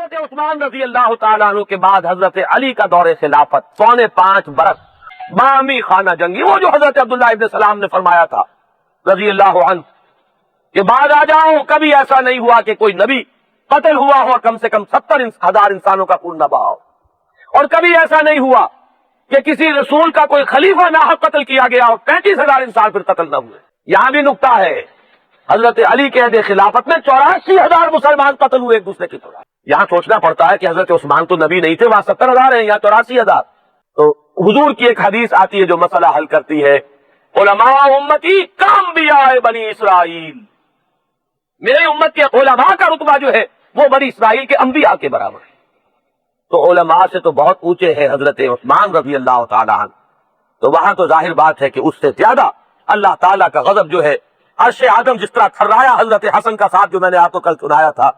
حضرت عثمان رضی اللہ تعالیٰ عنہ کے بعد حضرت علی کا دور خلافت 4.25 برس بامی خانہ جنگی، وہ جو حضرت عبداللہ ابن سلام نے فرمایا تھا رضی اللہ عنہ کہ بعد آ جاؤ، کبھی ایسا نہیں ہوا کہ کوئی نبی قتل ہوا ہو کم سے کم 70,000 انسانوں کا خون نہ بہا ہو، اور کبھی ایسا نہیں ہوا کہ کسی رسول کا کوئی خلیفہ ناحق قتل کیا گیا اور 35,000 انسان پھر قتل نہ ہوئے۔ یہاں بھی نکتہ ہے، حضرت علی کے عہد خلافت میں 84,000 مسلمان قتل ہوئے ایک دوسرے کی طرح۔ یہاں سوچنا پڑتا ہے کہ حضرت عثمان تو نبی نہیں تھے، وہاں 70,000 ہیں، یہاں 84,000۔ تو حضور کی ایک حدیث آتی ہے جو مسئلہ حل کرتی ہے، علماء امتی کانبیاء بنی اسرائیل، میرے امت کے علماء کا رتبہ جو ہے وہ بنی اسرائیل کے انبیاء کے برابر ہے۔ تو علماء سے تو بہت اونچے ہیں حضرت عثمان رضی اللہ تعالیٰ عنہ، تو وہاں تو ظاہر بات ہے کہ اس سے زیادہ اللہ تعالیٰ کا غضب جو ہے عرش آدم جس طرح تھرایا حضرت حسن کا ساتھ جو میں نے آپ کو کل سنایا تھا،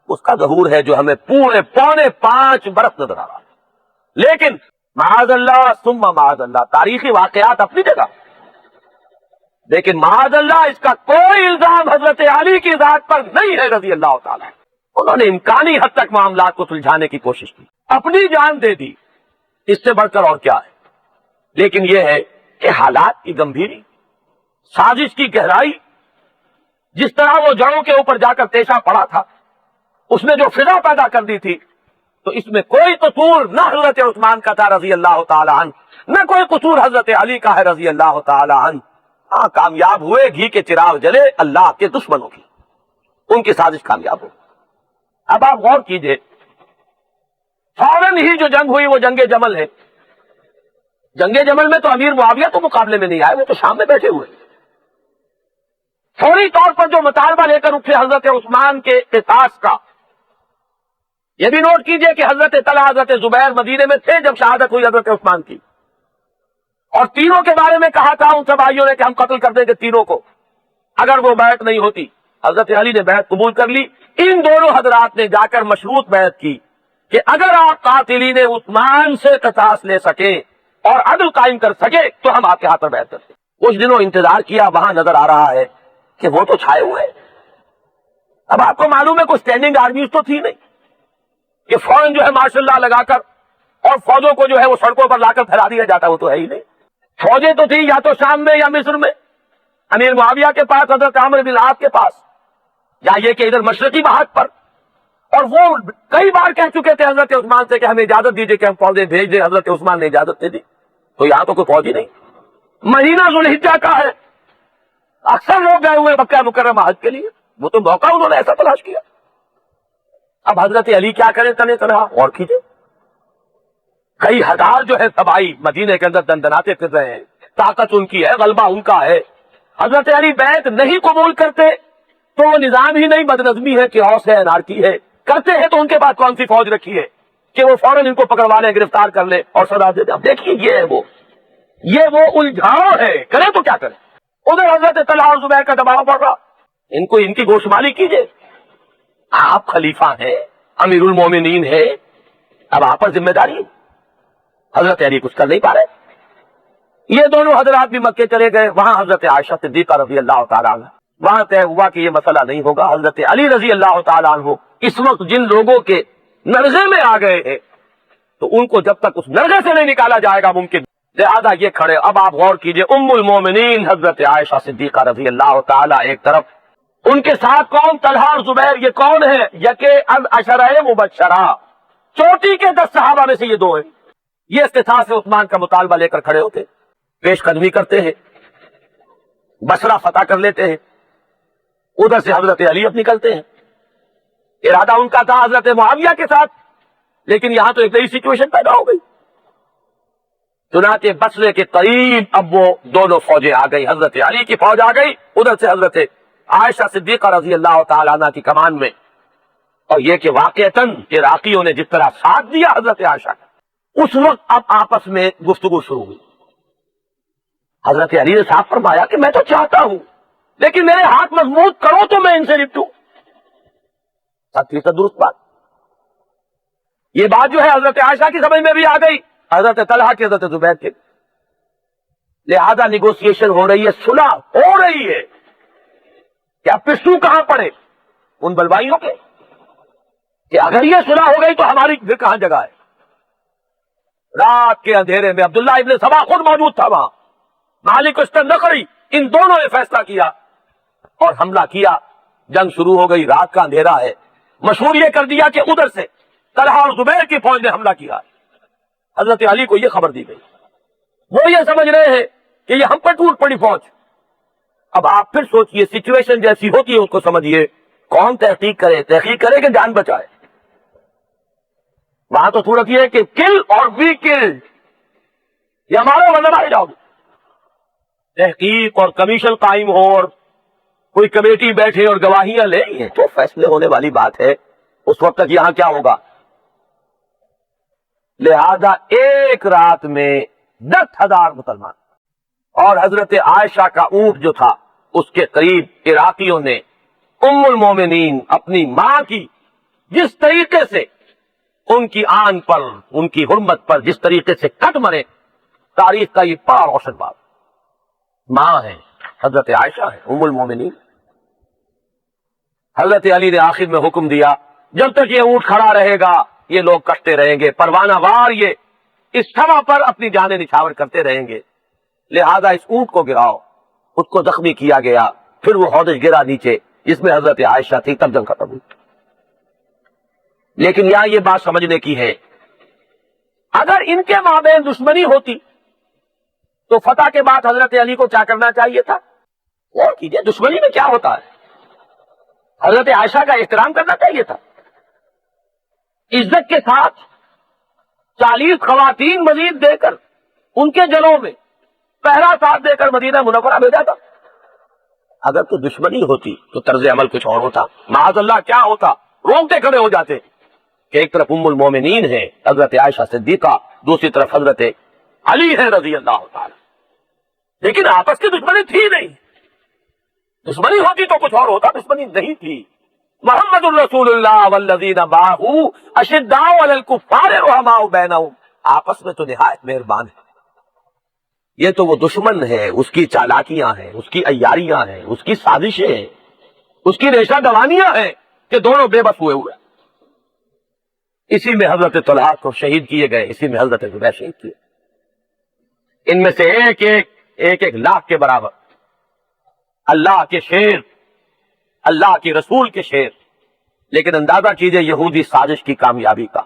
اس کا ظہور ہے جو ہمیں پورے 4.25 برس نظر آ رہا ہے۔ لیکن معاذ اللہ ثم معاذ اللہ، تاریخی واقعات اپنی جگہ، لیکن معاذ اللہ اس کا کوئی الزام حضرت علی کی ذات پر نہیں ہے رضی اللہ تعالیٰ۔ انہوں نے امکانی حد تک معاملات کو سلجھانے کی کوشش کی، اپنی جان دے دی، اس سے بڑھ کر اور کیا ہے۔ لیکن یہ ہے کہ حالات کی گمبھیری، سازش کی گہرائی، جس طرح وہ جڑوں کے اوپر جا کر پیشہ پڑا تھا، اس نے جو فضا پیدا کر دی تھی، تو اس میں کوئی قصور نہ حضرت عثمان کا تھا رضی اللہ تعالی عنہ، نہ کوئی قصور حضرت علی کا ہے رضی اللہ تعالی عنہ۔ ہاں، کامیاب ہوئے، گھی کے چراغ جلے اللہ کے دشمنوں کی، ان کی سازش کامیاب ہو۔ اب آپ غور کیجئے، فوراً ہی جو جنگ ہوئی وہ جنگ جمل ہے۔ جنگ جمل میں تو امیر معاویہ تو مقابلے میں نہیں آئے، وہ تو شام میں بیٹھے ہوئے۔ فوری طور پر جو مطالبہ لے کر اٹھے حضرت عثمان کے قصاص کا، یہ بھی نوٹ کیجئے کہ حضرت طلحہ حضرت زبیر مدینے میں تھے جب شہادت ہوئی حضرت عثمان کی، اور تینوں کے بارے میں کہا تھا ان سب بھائیوں نے کہ ہم قتل کر دیں گے تینوں کو اگر وہ بیعت نہیں ہوتی۔ حضرت علی نے بیعت قبول کر لی۔ ان دونوں حضرات نے جا کر مشروط بیعت کی کہ اگر آپ قاتلین عثمان سے قصاص لے سکیں اور عدل قائم کر سکے تو ہم آپ کے ہاتھ پر بیعت کرتے ہیں۔ کچھ دنوں انتظار کیا، وہاں نظر آ رہا ہے کہ وہ تو چھائے ہوئے۔ اب آپ کو معلوم ہے کوئی اسٹینڈنگ آرمیز تو تھی نہیں کہ فوراً جو ہے ماشاء اللہ لگا کر اور فوجوں کو جو ہے وہ سڑکوں پر لا کر پھیلا دیا جاتا، وہ تو ہے ہی نہیں۔ فوجیں تو تھی یا تو شام میں یا مصر میں، امیر معاویہ کے پاس، حضرت عمرو بن العاص کے پاس، یا یہ کہ ادھر مشرقی بہات پر، اور وہ کئی بار کہہ چکے تھے حضرت عثمان سے کہ ہمیں اجازت دیجیے کہ ہم فوجیں بھیج دیں۔ حضرت عثمان نے اجازت دے دی، تو یہاں تو کوئی فوج ہی نہیں۔ مہینہ ذوالحجہ کا ہے، اکثر لوگ گئے ہوئے مکہ مکرمہ حج کے لیے، وہ تو موقع انہوں نے ایسا تلاش کیا۔ اب حضرت علی کیا کریں تنے تنہا؟ اور کیجئے، کئی ہزار جو ہے سبائی مدینے کے اندر دندناتے پھر رہے ہیں، طاقت ان کی ہے، غلبہ ان کا ہے۔ حضرت علی بیعت نہیں قبول کرتے تو وہ نظام ہی نہیں، بدنظمی ہے، کیوس ہے، انارکی ہے۔ کرتے ہیں تو ان کے پاس کون سی فوج رکھی ہے کہ وہ فوراً ان کو پکڑوا لیں، گرفتار کر لیں اور سزا دے دیں۔ اب دیکھیے یہ وہ الجھاؤ ہے، کریں تو کیا کریں۔ ادھر حضرت طلحہ اور زبیر کا دباؤ پڑ رہا، ان کی گوشمالی کیجئے۔ آپ خلیفہ ہیں، امیر المومنین ہیں، اب آپ پر ذمہ داری ہے۔ حضرت علی کچھ کر نہیں پا رہے۔ یہ دونوں حضرات بھی مکے چلے گئے، وہاں حضرت عائشہ صدیقہ رضی اللہ تعالیٰ عنہ، وہاں طے ہوا کہ یہ مسئلہ نہیں ہوگا۔ حضرت علی رضی اللہ تعالیٰ عنہ اس وقت جن لوگوں کے نرغے میں آ گئے ہیں، تو ان کو جب تک اس نرغے سے نہیں نکالا جائے گا ممکن، لہذا یہ کھڑے۔ اب آپ غور کیجئے، ام المومنین حضرت عائشہ صدیقہ رضی اللہ تعالیٰ ایک طرف، ان کے ساتھ کون؟ طلحہ اور زبیر۔ یہ کون ہے؟ یکے العشرہ مبشرہ، چوٹی کے 10 صحابہ میں سے یہ دو ہیں۔ یہ استثاث عثمان کا مطالبہ لے کر کھڑے ہوتے، پیش قدمی کرتے ہیں، بصرہ فتح کر لیتے ہیں، ادھر سے حضرت علی اب نکلتے ہیں۔ ارادہ ان کا تھا حضرت معاویہ کے ساتھ، لیکن یہاں تو ایک نئی سچویشن پیدا ہو گئی۔ چنانچہ بصرے کے قریب اب وہ دونوں فوجیں آ گئی، حضرت علی کی فوج آ گئی، ادھر سے حضرت عائشہ صدیقہ رضی اللہ تعالیٰ عنہ کی کمان میں۔ اور یہ کہ واقعتاً عراقیوں نے جس طرح ساتھ دیا حضرت عائشہ کا، اس وقت اب آپس میں گفتگو شروع ہوئی۔ حضرت علی نے صاحب فرمایا کہ میں تو چاہتا ہوں، لیکن میرے ہاتھ مضبوط کرو تو میں ان سے نپٹوں۔ 7% درست بات۔ یہ بات جو ہے حضرت عائشہ کی سمجھ میں بھی آ گئی، حضرت طلحہ کی، حضرت زبیر کے، لہذا نیگوسیشن ہو رہی ہے، صلح ہو رہی ہے۔ کیا پسو کہاں پڑے؟ ان بلوائیوں کے۔ کہ اگر یہ صلح ہو گئی تو ہماری پھر کہاں جگہ ہے؟ رات کے اندھیرے میں عبداللہ ابن سبا خود موجود تھا وہاں، مالک استنخری، ان دونوں نے فیصلہ کیا اور حملہ کیا۔ جنگ شروع ہو گئی، رات کا اندھیرا ہے، مشہور یہ کر دیا کہ ادھر سے طلحہ اور زبیر کی فوج نے حملہ کیا۔ حضرت علی کو یہ خبر دی گئی، وہ یہ سمجھ رہے ہیں کہ یہ ہم پر ٹوٹ پڑی فوج۔ اب آپ پھر سوچئے، سچویشن جیسی ہوتی ہے اس کو سمجھیے، کون تحقیق کرے کہ جان بچائے؟ وہاں تو صورت یہ ہے کہ کل اور بی کل، یہ ہمارا مطلب آ جاؤ۔ تحقیق اور کمیشن قائم ہو اور کوئی کمیٹی بیٹھے اور گواہیاں لے، یہ تو فیصلے ہونے والی بات ہے۔ اس وقت تک یہاں کیا ہوگا؟ لہذا ایک رات میں 10,000 مسلمان اور حضرت عائشہ کا اونٹ جو تھا اس کے قریب عراقیوں نے ام المومنین اپنی ماں کی جس طریقے سے ان کی آن پر، ان کی حرمت پر جس طریقے سے کٹ مرے، تاریخ کا یہ بڑا روشن بات۔ ماں ہے، حضرت عائشہ ہے ام المومنین۔ حضرت علی نے آخر میں حکم دیا، جب تک یہ اونٹ کھڑا رہے گا یہ لوگ کٹتے رہیں گے، پروانہ وار یہ اس سما پر اپنی جانیں نچھاور کرتے رہیں گے، لہذا اس اونٹ کو گراؤ۔ اس کو زخمی کیا گیا، پھر وہ ہودج گرا نیچے جس میں حضرت عائشہ تھی، تب جنگ ختم ہوئی۔ لیکن یہاں یہ بات سمجھنے کی ہے، اگر ان کے مابین دشمنی ہوتی تو فتح کے بعد حضرت علی کو کیا کرنا چاہیے تھا؟ وہ کیجئے، دشمنی میں کیا ہوتا ہے؟ حضرت عائشہ کا احترام کرنا چاہیے تھا، عزت کے ساتھ 40 خواتین مزید دے کر ان کے جلوں میں پہرا ساتھ دے کر مدینہ منورہ بھیجا تھا۔ اگر تو دشمنی ہوتی تو طرز عمل کچھ اور ہوتا، معاذ اللہ کیا ہوتا؟ رونگٹے کھڑے ہو جاتے کہ ایک طرف ام المومنین ہے حضرت عائشہ صدیقہ، دوسری طرف حضرت علی ہے رضی اللہ تعالی، لیکن آپس کی دشمنی تھی نہیں۔ دشمنی ہوتی تو کچھ اور ہوتا، دشمنی نہیں تھی۔ محمد الرسول اللہ والذین معہ اشداء علی الکفار رحماء بینہم، آپس میں تو نہایت مہربان ہے۔ یہ تو وہ دشمن ہے، اس کی چالاکیاں ہیں، اس کی عیاریاں ہیں، اس کی سازشیں ہیں، اس کی ریشہ دوانیاں ہیں کہ دونوں بے بس ہوئے۔ اسی میں حضرت طلحہ کو شہید کیے گئے، اسی میں حضرت زبیر شہید کیے۔ ان میں سے ایک لاکھ کے برابر اللہ کے شیر، اللہ کے رسول کے شیر۔ لیکن اندازہ کیجئے یہودی سازش کی کامیابی کا۔